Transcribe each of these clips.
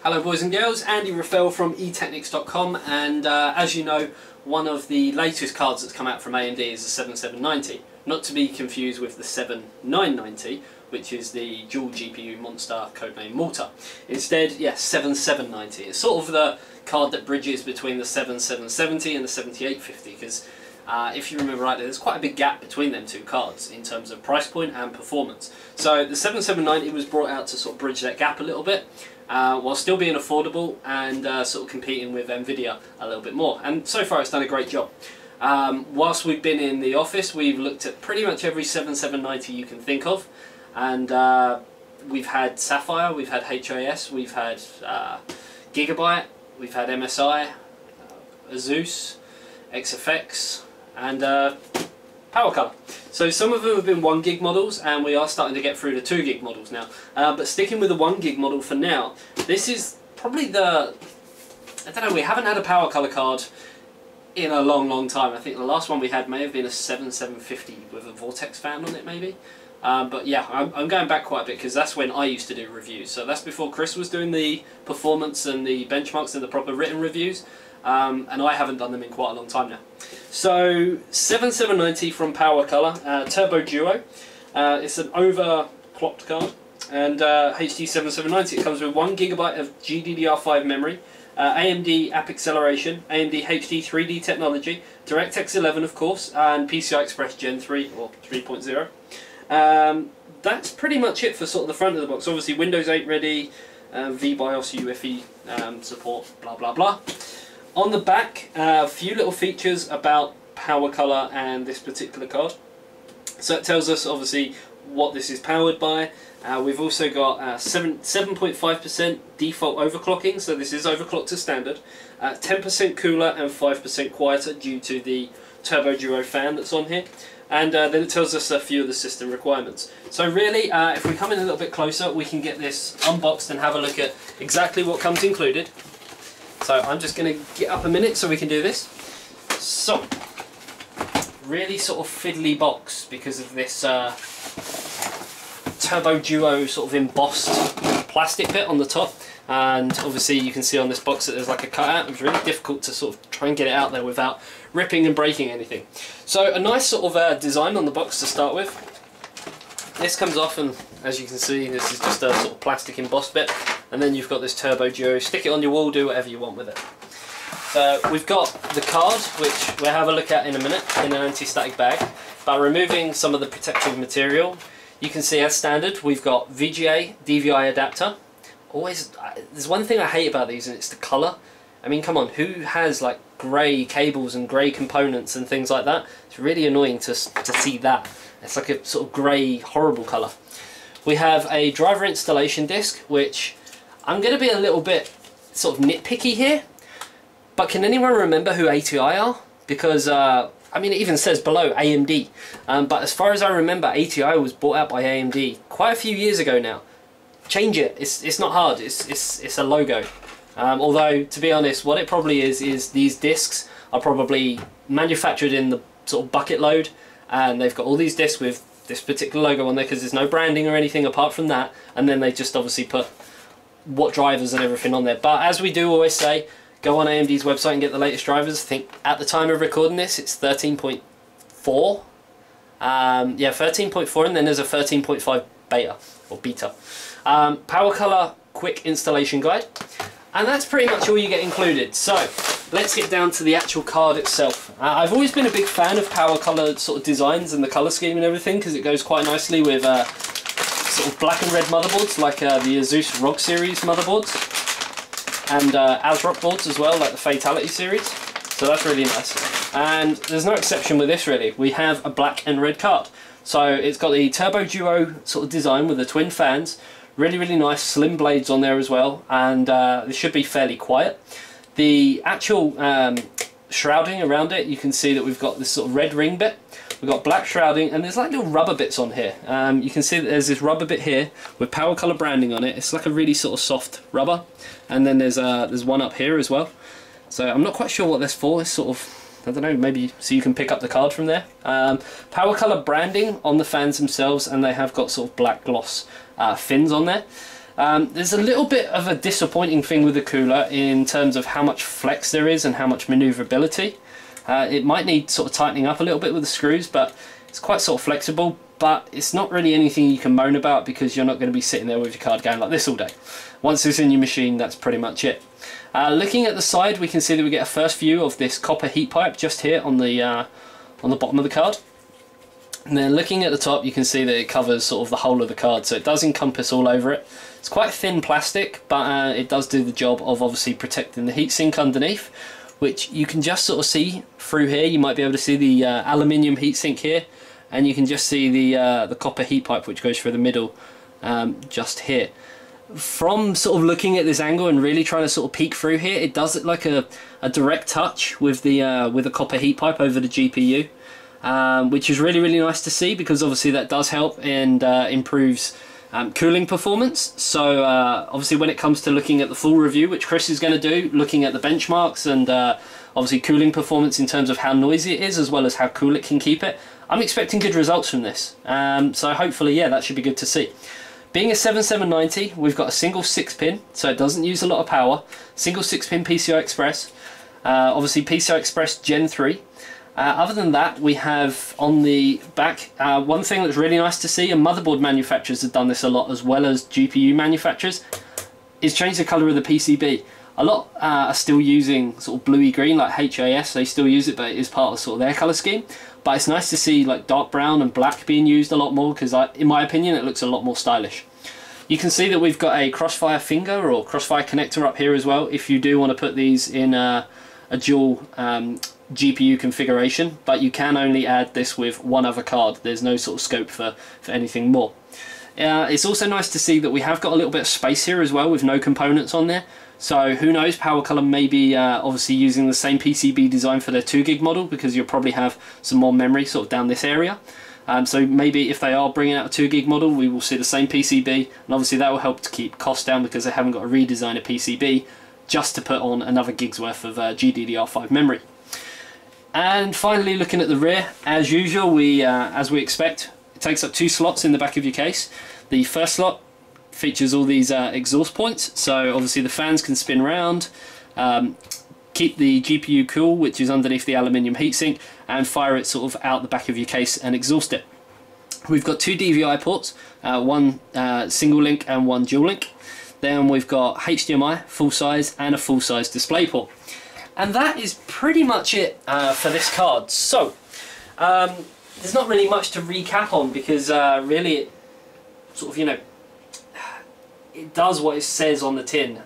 Hello boys and girls, Andy Rafael from eTechnics.com, and as you know, one of the latest cards that's come out from AMD is the 7790, not to be confused with the 7990, which is the dual GPU monster codename Malta. Instead, yes, 7790. It's sort of the card that bridges between the 7770 and the 7850, because if you remember rightly, there's quite a big gap between them two cards in terms of price point and performance. So the 7790 was brought out to sort of bridge that gap a little bit, while still being affordable and sort of competing with Nvidia a little bit more. And so far it's done a great job. Whilst we've been in the office, we've looked at pretty much every 7790 you can think of, and we've had Sapphire, we've had HIS, we've had Gigabyte, we've had MSI, Asus, XFX, and PowerColor. So some of them have been 1 gig models, and we are starting to get through the 2 gig models now. But sticking with the 1 gig model for now, this is probably the... I don't know, we haven't had a PowerColor card in a long time. I think the last one we had may have been a 7750 with a Vortex fan on it maybe. But yeah, I'm going back quite a bit because that's when I used to do reviews. So that's before Chris was doing the performance and the benchmarks and the proper written reviews. And I haven't done them in quite a long time now. So 7790 from PowerColor, Turbo Duo. It's an overclocked card, and HD7790. It comes with 1 GB of GDDR5 memory, AMD app acceleration, AMD HD 3D technology, DirectX 11 of course, and PCI Express Gen 3 or 3.0. That's pretty much it for sort of the front of the box. Obviously Windows 8 ready, VBIOS UEFI support, blah blah blah. On the back, a few little features about PowerColor and this particular card. So it tells us obviously what this is powered by. We've also got 7.5% default overclocking, so this is overclocked to standard. 10% cooler and 5% quieter due to the Turbo Duo fan that's on here. And then it tells us a few of the system requirements. So really, if we come in a little bit closer, we can get this unboxed and have a look at exactly what comes included. So I'm just going to get up a minute so we can do this. So, really sort of fiddly box because of this Turbo Duo sort of embossed plastic bit on the top. And obviously you can see on this box that there's like a cutout. It's really difficult to sort of try and get it out there without ripping and breaking anything. So a nice sort of design on the box to start with. This comes off, and as you can see, this is just a sort of plastic embossed bit. And then you've got this Turbo Duo. Stick it on your wall, do whatever you want with it. So we've got the card, which we'll have a look at in a minute, in an anti-static bag. By removing some of the protective material, you can see as standard, we've got VGA, DVI adapter. Always, there's one thing I hate about these, and it's the colour. I mean, come on, who has like grey cables and grey components and things like that? It's really annoying to see that. It's like a sort of grey, horrible colour. We have a driver installation disc, which I'm going to be a little bit sort of nitpicky here, but can anyone remember who ATI are? Because, I mean, it even says below AMD, but as far as I remember, ATI was bought out by AMD quite a few years ago now. Change it, it's not hard, it's a logo. Although, to be honest, what it probably is these discs are probably manufactured in the sort of bucket load, and they've got all these discs with this particular logo on there because there's no branding or anything apart from that, and then they just obviously put what drivers and everything on there. But as we do always say, go on AMD's website and get the latest drivers. I think at the time of recording this it's 13.4. Yeah, 13.4, and then there's a 13.5 beta or beta. PowerColor quick installation guide, and that's pretty much all you get included. So let's get down to the actual card itself. I've always been a big fan of PowerColor sort of designs and the colour scheme and everything, because it goes quite nicely with sort of black and red motherboards like the Asus ROG series motherboards, and ASRock boards as well, like the Fatality series. So that's really nice. And there's no exception with this really. We have a black and red card. So it's got the Turbo Duo sort of design with the twin fans. Really nice slim blades on there as well, and this should be fairly quiet. The actual shrouding around it, you can see that we've got this sort of red ring bit. We've got black shrouding, and there's like little rubber bits on here. You can see that there's this rubber bit here with PowerColor branding on it. It's like a really sort of soft rubber, and then there's one up here as well. So I'm not quite sure what that's for. It's sort of, I don't know, maybe so you can pick up the card from there. PowerColor branding on the fans themselves, and they have got sort of black gloss fins on there. There's a little bit of a disappointing thing with the cooler in terms of how much flex there is and how much manoeuvrability. It might need sort of tightening up a little bit with the screws, but it's quite sort of flexible. But it's not really anything you can moan about because you're not going to be sitting there with your card going like this all day. Once it's in your machine, that's pretty much it. Looking at the side, we can see that we get a first view of this copper heat pipe just here on the bottom of the card. And then looking at the top, you can see that it covers sort of the whole of the card, so it does encompass all over it. It's quite thin plastic, but it does do the job of obviously protecting the heatsink underneath, which you can just sort of see through here. You might be able to see the aluminium heatsink here, and you can just see the copper heat pipe which goes through the middle just here. From sort of looking at this angle and really trying to sort of peek through here, it does look like a direct touch with the copper heat pipe over the GPU, which is really nice to see, because obviously that does help and improves cooling performance. So obviously when it comes to looking at the full review, which Chris is going to do, looking at the benchmarks and obviously cooling performance in terms of how noisy it is as well as how cool it can keep it, I'm expecting good results from this. So hopefully, yeah, that should be good to see. Being a 7790, we've got a single 6-pin, so it doesn't use a lot of power. Single 6-pin PCI Express. Obviously PCI Express Gen 3. Other than that, we have on the back, one thing that's really nice to see, and motherboard manufacturers have done this a lot as well as GPU manufacturers, is change the colour of the PCB. A lot are still using sort of bluey green, like HAS, they still use it, but it is part of sort of their colour scheme. But it's nice to see like dark brown and black being used a lot more, because in my opinion it looks a lot more stylish. You can see that we've got a Crossfire finger or Crossfire connector up here as well, if you do want to put these in a dual GPU configuration, but you can only add this with one other card. There's no sort of scope for anything more. It's also nice to see that we have got a little bit of space here as well with no components on there. So who knows, PowerColor may be obviously using the same PCB design for their 2GB model, because you'll probably have some more memory sort of down this area. So maybe if they are bringing out a 2GB model, we will see the same PCB, and obviously that will help to keep costs down, because they haven't got to redesign a PCB just to put on another gig's worth of GDDR5 memory. And finally, looking at the rear, as usual, as we expect, it takes up 2 slots in the back of your case. The first slot features all these exhaust points, so obviously the fans can spin round, keep the GPU cool, which is underneath the aluminium heatsink, and fire it sort of out the back of your case and exhaust it. We've got 2 DVI ports, one single link and one dual link. Then we've got HDMI, full size, and a full size display port. And that is pretty much it for this card. So, there's not really much to recap on, because really it sort of, you know, it does what it says on the tin.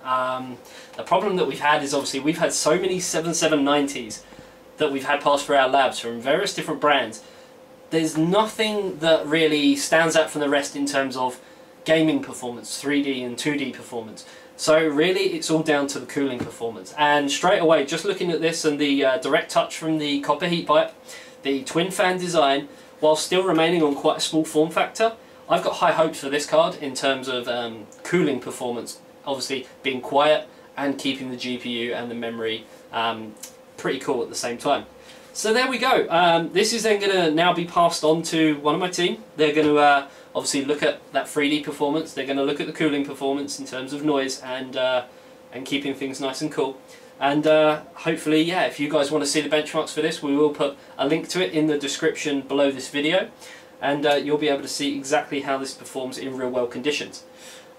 The problem that we've had is obviously we've had so many 7790s that we've had pass through our labs from various different brands. There's nothing that really stands out from the rest in terms of gaming performance, 3D and 2D performance. So really it's all down to the cooling performance. And straight away, just looking at this and the direct touch from the copper heat pipe, the twin fan design, while still remaining on quite a small form factor, I've got high hopes for this card in terms of cooling performance, obviously being quiet and keeping the GPU and the memory pretty cool at the same time. So there we go. This is then going to now be passed on to one of my team. They're going to obviously look at that 3D performance. They're going to look at the cooling performance in terms of noise and keeping things nice and cool. And hopefully, yeah, if you guys want to see the benchmarks for this, we will put a link to it in the description below this video, and you'll be able to see exactly how this performs in real world conditions.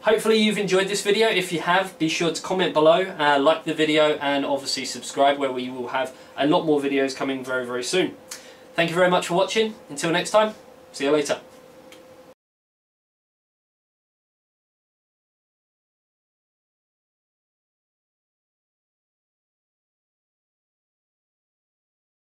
Hopefully you've enjoyed this video. If you have, be sure to comment below, like the video, and obviously subscribe, where we will have a lot more videos coming very soon. Thank you very much for watching. Until next time, see you later.